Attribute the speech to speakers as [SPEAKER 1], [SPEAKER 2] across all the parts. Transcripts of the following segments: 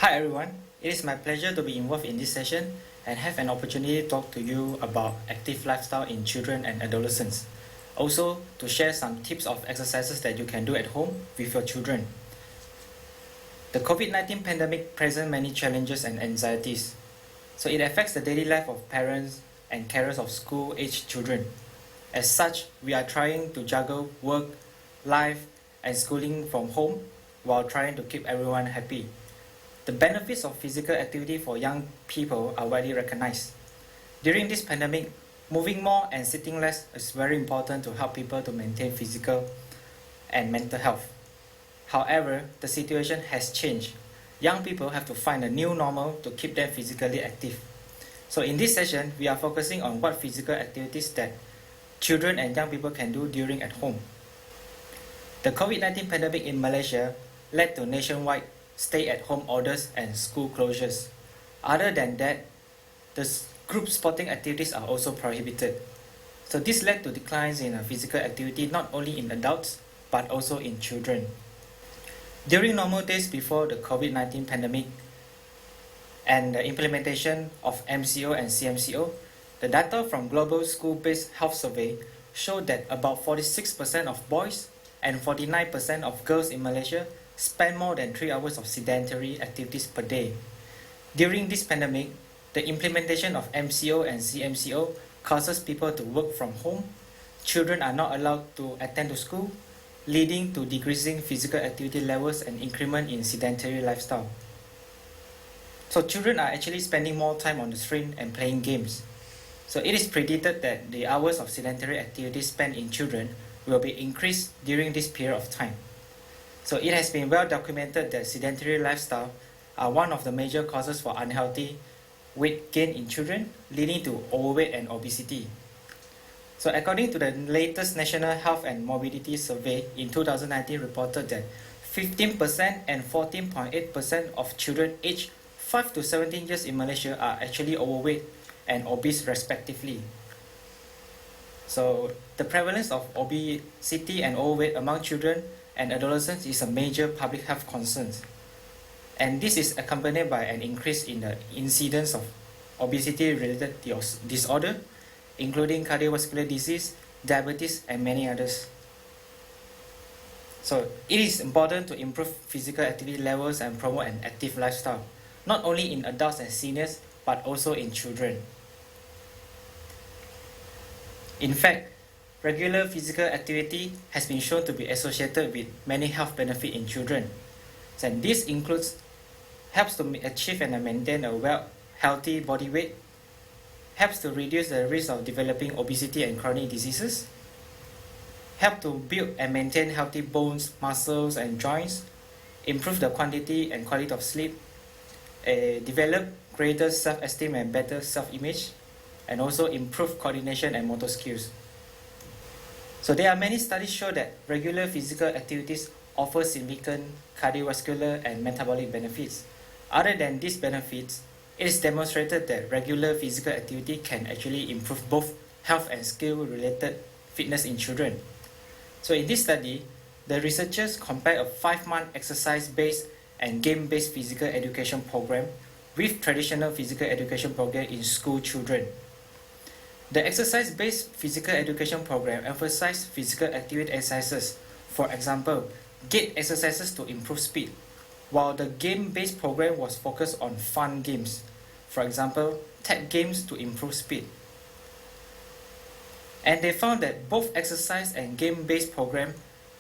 [SPEAKER 1] Hi everyone, it is my pleasure to be involved in this session and have an opportunity to talk to you about active lifestyle in children and adolescents. Also, to share some tips of exercises that you can do at home with your children. The COVID-19 pandemic presents many challenges and anxieties. So it affects the daily life of parents and carers of school-aged children. As such, we are trying to juggle work, life, and schooling from home while trying to keep everyone happy. The benefits of physical activity for young people are widely recognized. During this pandemic, moving more and sitting less is very important to help people to maintain physical and mental health. However, the situation has changed. Young people have to find a new normal to keep them physically active. So in this session, we are focusing on what physical activities that children and young people can do during at home. The COVID-19 pandemic in Malaysia led to nationwide stay-at-home orders and school closures. Other than that, the group sporting activities are also prohibited. So this led to declines in physical activity not only in adults but also in children. During normal days before the COVID-19 pandemic and the implementation of MCO and CMCO, the data from Global School-Based Health Survey showed that about 46% of boys and 49% of girls in Malaysia spend more than 3 hours of sedentary activities per day. During this pandemic, the implementation of MCO and CMCO causes people to work from home. Children are not allowed to attend to school, leading to decreasing physical activity levels and increment in sedentary lifestyle. So children are actually spending more time on the screen and playing games. So it is predicted that the hours of sedentary activities spent in children will be increased during this period of time. So it has been well documented that sedentary lifestyle are one of the major causes for unhealthy weight gain in children, leading to overweight and obesity. So according to the latest National Health and Mobility Survey in 2019 reported that 15% and 14.8% of children aged 5 to 17 years in Malaysia are actually overweight and obese respectively. So the prevalence of obesity and overweight among children and adolescents is a major public health concern. And this is accompanied by an increase in the incidence of obesity-related disorder, including cardiovascular disease, diabetes, and many others. So it is important to improve physical activity levels and promote an active lifestyle, not only in adults and seniors, but also in children. In fact, regular physical activity has been shown to be associated with many health benefits in children. And this includes helps to achieve and maintain a healthy body weight, helps to reduce the risk of developing obesity and chronic diseases, help to build and maintain healthy bones, muscles, and joints, improve the quantity and quality of sleep, develop greater self-esteem and better self-image, and also improve coordination and motor skills. So there are many studies show that regular physical activities offer significant cardiovascular and metabolic benefits. Other than these benefits, it is demonstrated that regular physical activity can actually improve both health and skill-related fitness in children. So in this study, the researchers compared a 5-month exercise-based and game-based physical education program with traditional physical education program in school children. The exercise-based physical education program emphasized physical activity exercises, for example, gait exercises to improve speed, while the game-based program was focused on fun games, for example, tag games to improve speed. And they found that both exercise and game-based program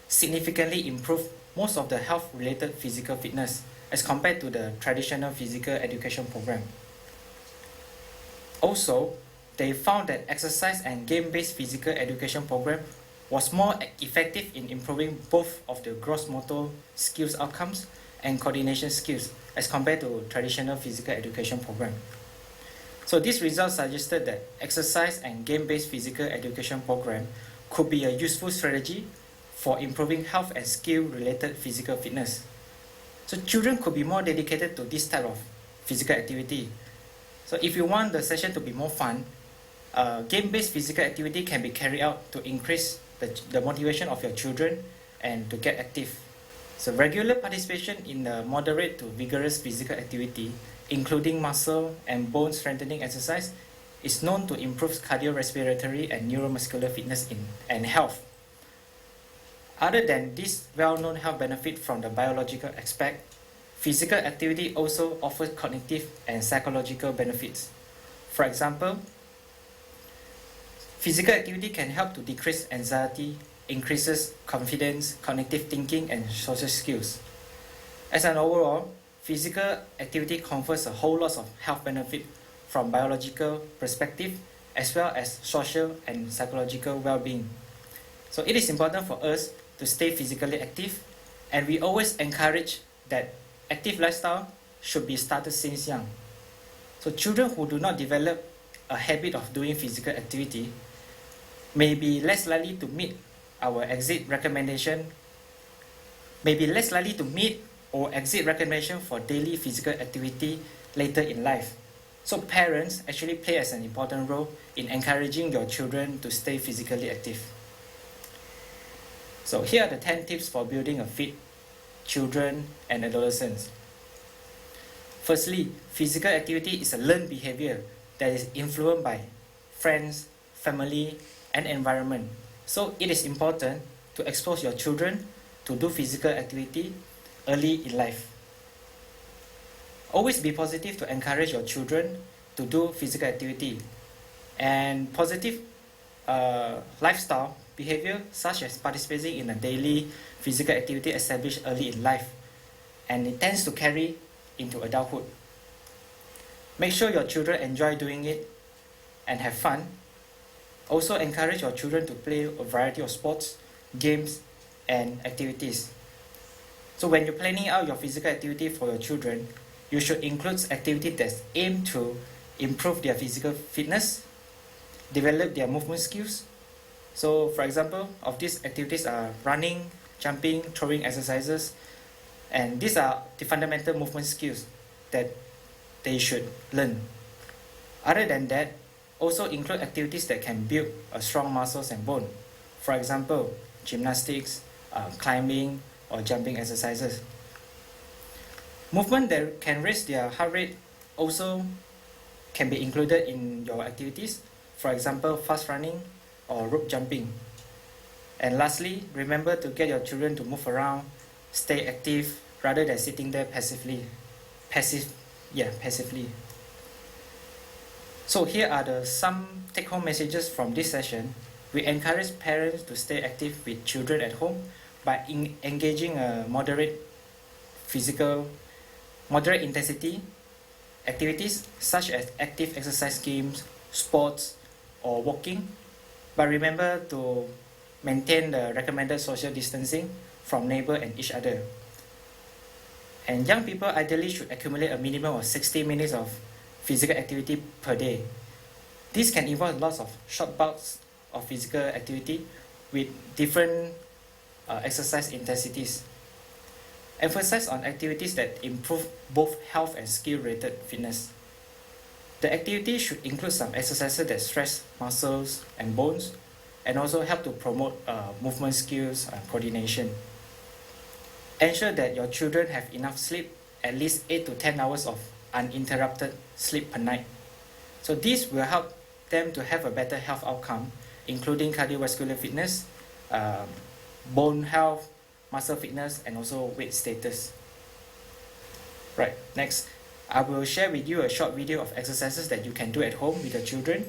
[SPEAKER 1] significantly improved most of the health-related physical fitness as compared to the traditional physical education program. Also, they found that exercise and game-based physical education program was more effective in improving both of the gross motor skills outcomes and coordination skills as compared to traditional physical education program. So these results suggested that exercise and game-based physical education program could be a useful strategy for improving health and skill-related physical fitness. So children could be more dedicated to this type of physical activity. So if you want the session to be more fun, game-based physical activity can be carried out to increase the motivation of your children and to get active. So regular participation in a moderate to vigorous physical activity, including muscle and bone strengthening exercise, is known to improve cardiorespiratory and neuromuscular fitness and health. Other than this well-known health benefit from the biological aspect, physical activity also offers cognitive and psychological benefits. For example, physical activity can help to decrease anxiety, increases confidence, cognitive thinking, and social skills. As an overall, physical activity confers a whole lot of health benefit from biological perspective as well as social and psychological well-being. So it is important for us to stay physically active, and we always encourage that active lifestyle should be started since young. So children who do not develop a habit of doing physical activity may be less likely to meet or exit recommendation for daily physical activity later in life. So parents actually play as an important role in encouraging your children to stay physically active. So here are the 10 tips for building a fit children and adolescents. Firstly, physical activity is a learned behavior that is influenced by friends, family, and environment. So it is important to expose your children to do physical activity early in life. Always be positive to encourage your children to do physical activity, and positive lifestyle behavior such as participating in a daily physical activity established early in life, and it tends to carry into adulthood. Make sure your children enjoy doing it and have fun. Also encourage your children to play a variety of sports, games, and activities. So when you're planning out your physical activity for your children, you should include activities that aim to improve their physical fitness, develop their movement skills. So for example, of these activities are running, jumping, throwing exercises, and these are the fundamental movement skills that they should learn. Other than that, also include activities that can build strong muscles and bone. For example, gymnastics, climbing, or jumping exercises. Movement that can raise their heart rate also can be included in your activities. For example, fast running or rope jumping. And lastly, remember to get your children to move around, stay active rather than sitting there passively. So here are some take-home messages from this session. We encourage parents to stay active with children at home by engaging moderate intensity activities such as active exercise games, sports, or walking. But remember to maintain the recommended social distancing from neighbor and each other. And young people ideally should accumulate a minimum of 60 minutes of physical activity per day. This can involve lots of short bouts of physical activity with different exercise intensities. Emphasize on activities that improve both health and skill-related fitness. The activity should include some exercises that stress muscles and bones, and also help to promote movement skills and coordination. Ensure that your children have enough sleep, at least 8 to 10 hours of uninterrupted sleep per night. So this will help them to have a better health outcome, including cardiovascular fitness, bone health, muscle fitness, and also weight status. Right, next, I will share with you a short video of exercises that you can do at home with your children.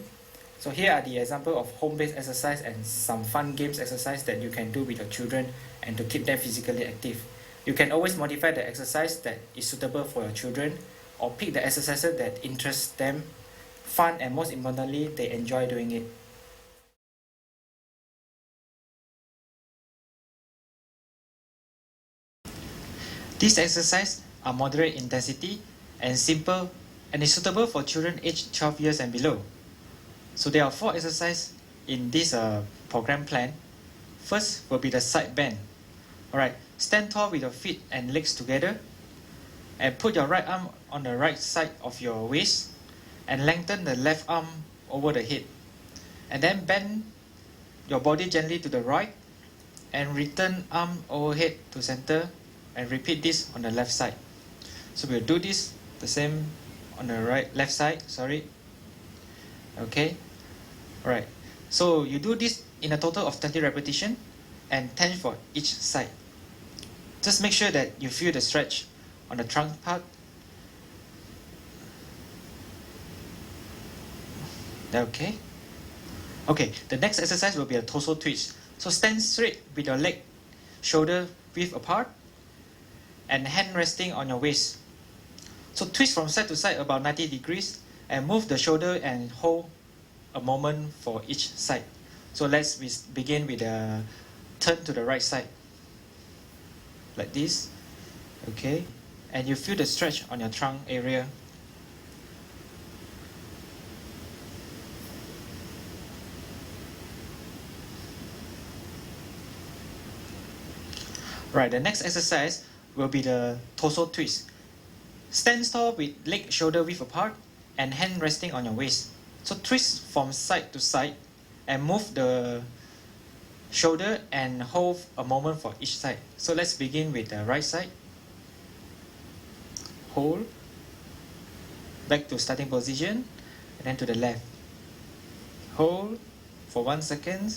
[SPEAKER 1] So here are the example of home-based exercise and some fun games exercise that you can do with your children and to keep them physically active. You can always modify the exercise that is suitable for your children, or pick the exercises that interest them, fun, and most importantly, they enjoy doing it. These exercises are moderate intensity and simple, and is suitable for children aged 12 years and below. So there are 4 exercises in this program plan. First will be the side bend. Alright, stand tall with your feet and legs together, and put your right arm on the right side of your waist, and lengthen the left arm over the head. And then bend your body gently to the right, and return arm overhead to center, and repeat this on the left side. So we'll do this the same on the left side, sorry. Okay, alright. So you do this in a total of 20 repetitions and 10 for each side. Just make sure that you feel the stretch on the trunk part. Okay. Okay, the next exercise will be a torso twist. So stand straight with your leg, shoulder width apart, and hand resting on your waist. So twist from side to side about 90 degrees and move the shoulder and hold a moment for each side. So let's begin with a turn to the right side. Like this. Okay. And you feel the stretch on your trunk area. Right, the next exercise will be the torso twist. Stand tall with leg shoulder width apart and hand resting on your waist. So twist from side to side and move the shoulder and hold a moment for each side. So let's begin with the right side. Hold. Back to starting position and then to the left. Hold for 1 second.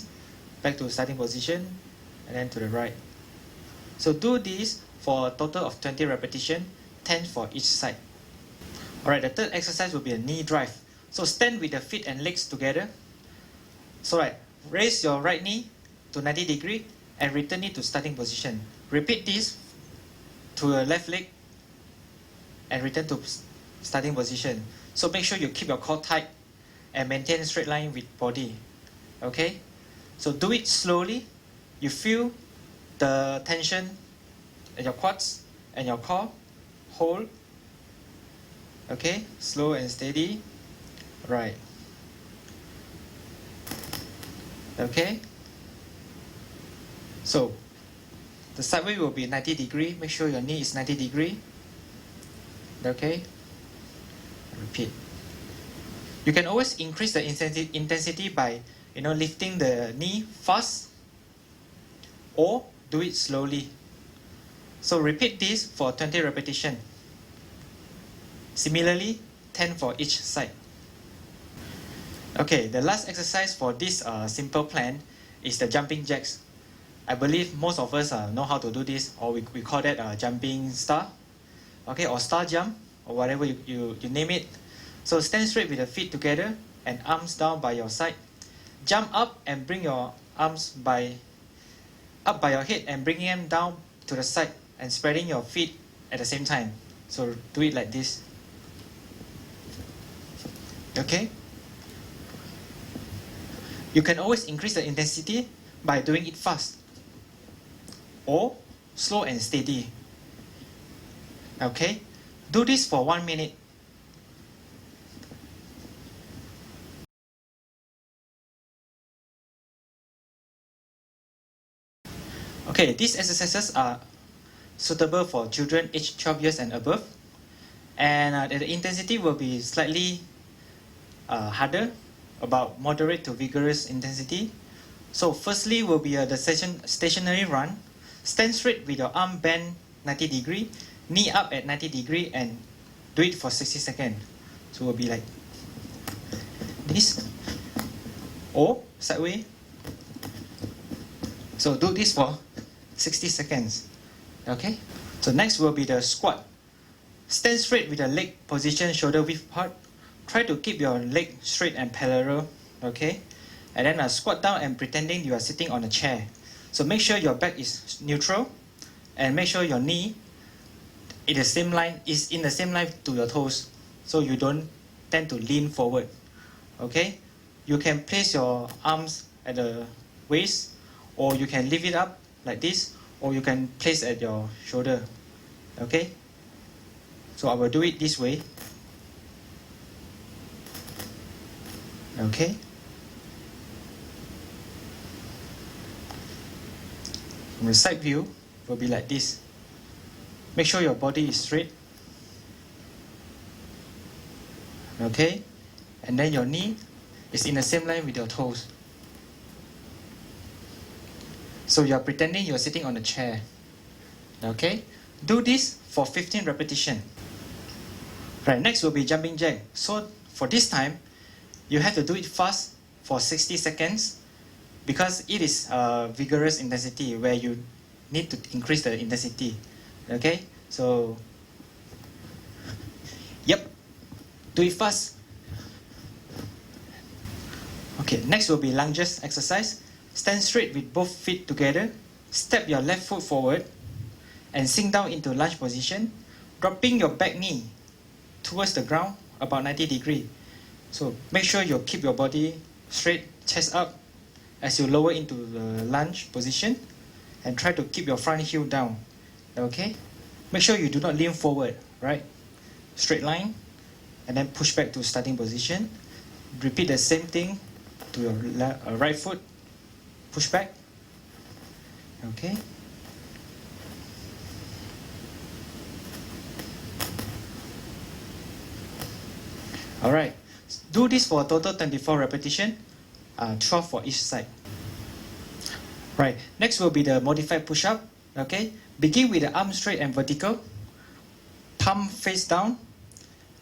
[SPEAKER 1] Back to starting position and then to the right. So do this for a total of 20 repetitions, 10 for each side. Alright, the third exercise will be a knee drive. So stand with the feet and legs together. So raise your right knee to 90 degrees and return it to starting position. Repeat this to your left leg and return to starting position. So make sure you keep your core tight and maintain a straight line with body. Okay? So do it slowly. You feel the tension in your quads and your core. Hold. Okay, slow and steady. Right. Okay. So the sideway will be 90 degrees. Make sure your knee is 90 degrees. Okay. Repeat. You can always increase the intensity by lifting the knee fast or do it slowly. So repeat this for 20 repetitions. Similarly, 10 for each side. Okay, the last exercise for this simple plan is the jumping jacks. I believe most of us know how to do this, or we call that jumping star. Okay, or star jump, or whatever you name it. So stand straight with the feet together and arms down by your side. Jump up and bring your arms up by your head and bringing them down to the side and spreading your feet at the same time. So do it like this. Okay? You can always increase the intensity by doing it fast or slow and steady. Okay? Do this for 1 minute. Okay, these exercises are suitable for children aged 12 years and above, and the intensity will be slightly harder, about moderate to vigorous intensity. So firstly will be the stationary run. Stand straight with your arm bent 90 degrees, knee up at 90 degrees, and do it for 60 seconds. So it will be like this or sideways. So do this for 60 seconds. Okay? So next will be the squat. Stand straight with the leg position shoulder width apart. Try to keep your leg straight and parallel. Okay? And then squat down and pretending you are sitting on a chair. So make sure your back is neutral and make sure your knee is in the same line to your toes, so you don't tend to lean forward. Okay? You can place your arms at the waist, or you can lift it up like this, or you can place at your shoulder. Okay? So I will do it this way. Okay? From the side view will be like this. Make sure your body is straight. Okay? And then your knee is in the same line with your toes. So you are pretending you are sitting on a chair. Okay? Do this for 15 repetitions. Right, next will be jumping jack. So for this time, you have to do it fast for 60 seconds because it is a vigorous intensity where you need to increase the intensity. Okay, so yep, do it fast. Okay, next will be lunges exercise. Stand straight with both feet together. Step your left foot forward and sink down into lunge position, dropping your back knee towards the ground about 90 degrees. So make sure you keep your body straight, chest up as you lower into the lunge position, and try to keep your front heel down. Okay? Make sure you do not lean forward, right? Straight line, and then push back to starting position. Repeat the same thing to your right foot, push back. Okay? Alright, do this for a total 24 repetition, 12 for each side. Right, next will be the modified push-up. Okay, begin with the arm straight and vertical, palm face down.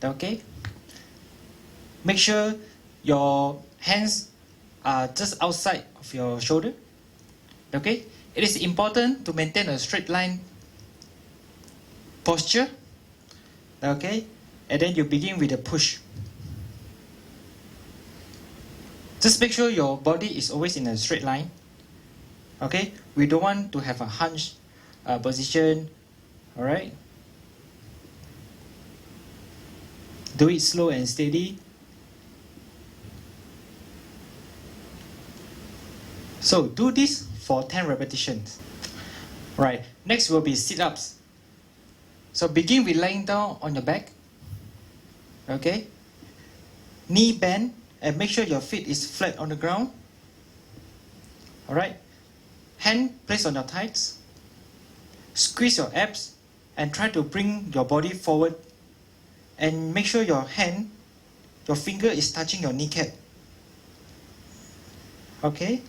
[SPEAKER 1] Okay, make sure your hands are just outside of your shoulder. Okay, it is important to maintain a straight line posture. Okay, and then you begin with a push. Just make sure your body is always in a straight line. Okay, we don't want to have a hunch position. Alright, do it slow and steady. So do this for 10 repetitions. Right, next will be sit-ups. So begin with lying down on your back. Okay, knee bend and make sure your feet is flat on the ground. Alright, hand placed on your thighs. Squeeze your abs and try to bring your body forward, and make sure your finger is touching your kneecap. Okay,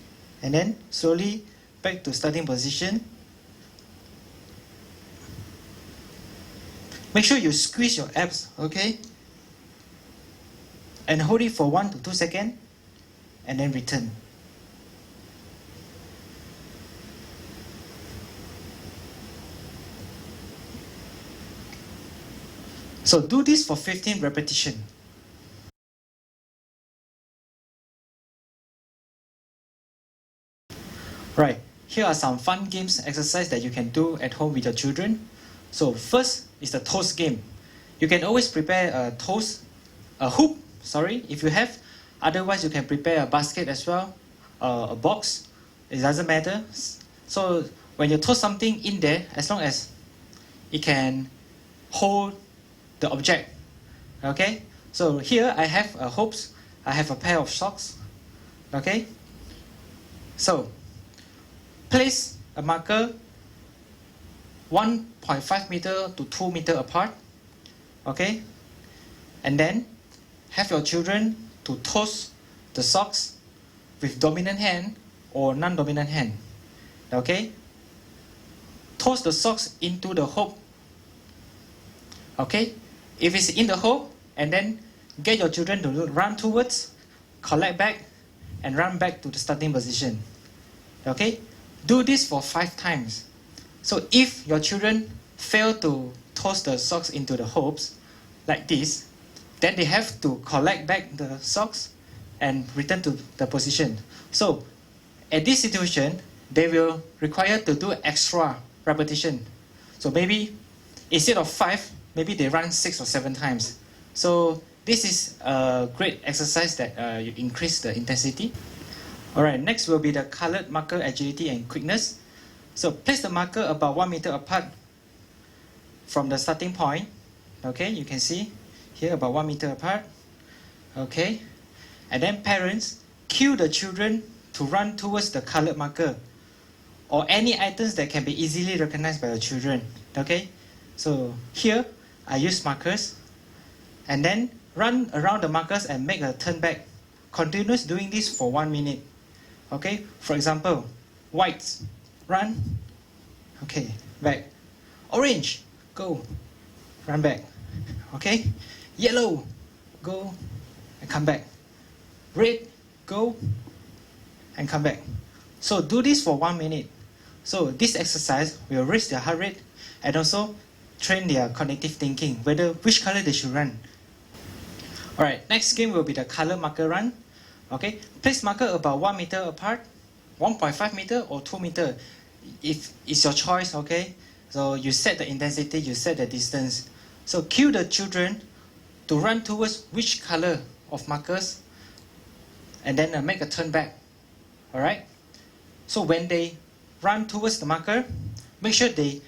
[SPEAKER 1] and then slowly back to starting position. Make sure you squeeze your abs, okay? And hold it for 1 to 2 seconds, and then return. So do this for 15 repetitions. Right, here are some fun games exercise that you can do at home with your children. So first is the toast game. You can always prepare a hoop, if you have. Otherwise, you can prepare a basket as well, a box. It doesn't matter. So when you toss something in there, as long as it can hold the object. Okay, so here I have hoops. I have a pair of socks. Okay, so place a marker 1.5 meter to 2 meter apart. Okay, and then have your children to toss the socks with dominant hand or non-dominant hand. Okay, toss the socks into the hoop. Okay, if it's in the hole, and then get your children to run towards, collect back, and run back to the starting position. Okay, do this for 5 times. So if your children fail to toss the socks into the holes like this, then they have to collect back the socks and return to the position. So at this situation, they will require to do extra repetition. So maybe instead of 5, maybe they run 6 or 7 times. So this is a great exercise that you increase the intensity. Alright, next will be the colored marker agility and quickness. So place the marker about 1 meter apart from the starting point. Okay, you can see here about 1 meter apart. Okay, and then parents cue the children to run towards the colored marker or any items that can be easily recognized by the children. Okay, so here I use markers, and then run around the markers and make a turn back. Continuous doing this for 1 minute. Okay, for example, whites, run, okay, back. Orange, go, run back. Okay? Yellow, go, and come back. Red, go, and come back. So do this for 1 minute. So this exercise will raise their heart rate and also train their cognitive thinking, whether which color they should run. Alright, next game will be the color marker run. Okay, place marker about 1 meter apart, 1.5 meter or 2 meter. If it's your choice, okay? So you set the intensity, you set the distance. So cue the children to run towards which color of markers and then make a turn back. Alright? So when they run towards the marker, make sure they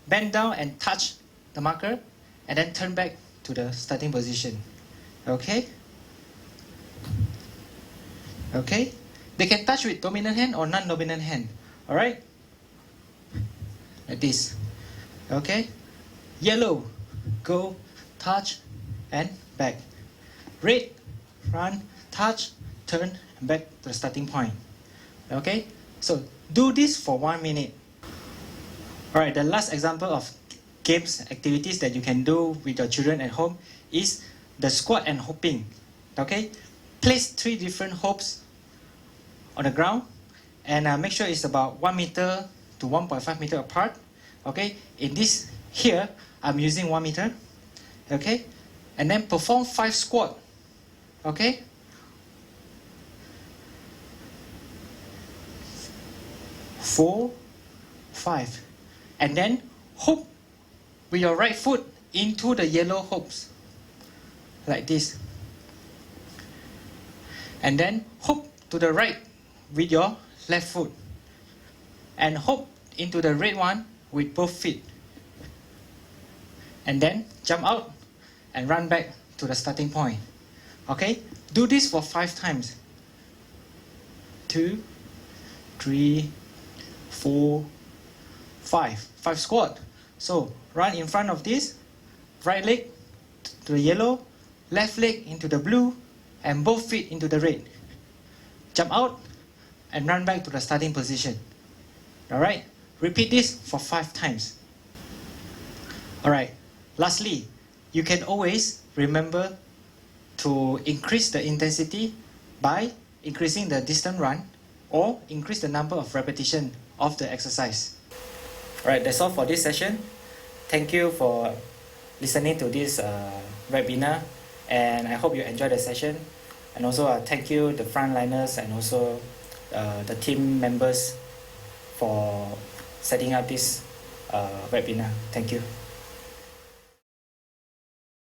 [SPEAKER 1] bend down and touch the marker and then turn back to the starting position. Okay? Okay? They can touch with dominant hand or non-dominant hand. Alright? Like this. Okay? Yellow, go, touch, and back. Red, run, touch, turn, and back to the starting point. Okay? So do this for 1 minute. Alright, the last example of games, activities that you can do with your children at home is the squat and hopping. Okay? Place 3 different hopes on the ground and make sure it's about 1 meter to 1.5 meter apart. Okay? In this here, I'm using 1 meter. Okay? And then perform 5 squat. Okay? Four, 5. And then hook with your right foot into the yellow hoops. Like this. And then hook to the right with your left foot. And hook into the red one with both feet. And then jump out and run back to the starting point. Okay? Do this for 5 times. 2, 3, 4, 5. 5 squat. So run in front of this, right leg to the yellow, left leg into the blue, and both feet into the red. Jump out and run back to the starting position. Alright? Repeat this for 5 times. Alright. Lastly, you can always remember to increase the intensity by increasing the distance run or increase the number of repetition of the exercise. Alright, that's all for this session. Thank you for listening to this webinar, and I hope you enjoyed the session. And also thank you the frontliners and also the team members for setting up this webinar. Thank you.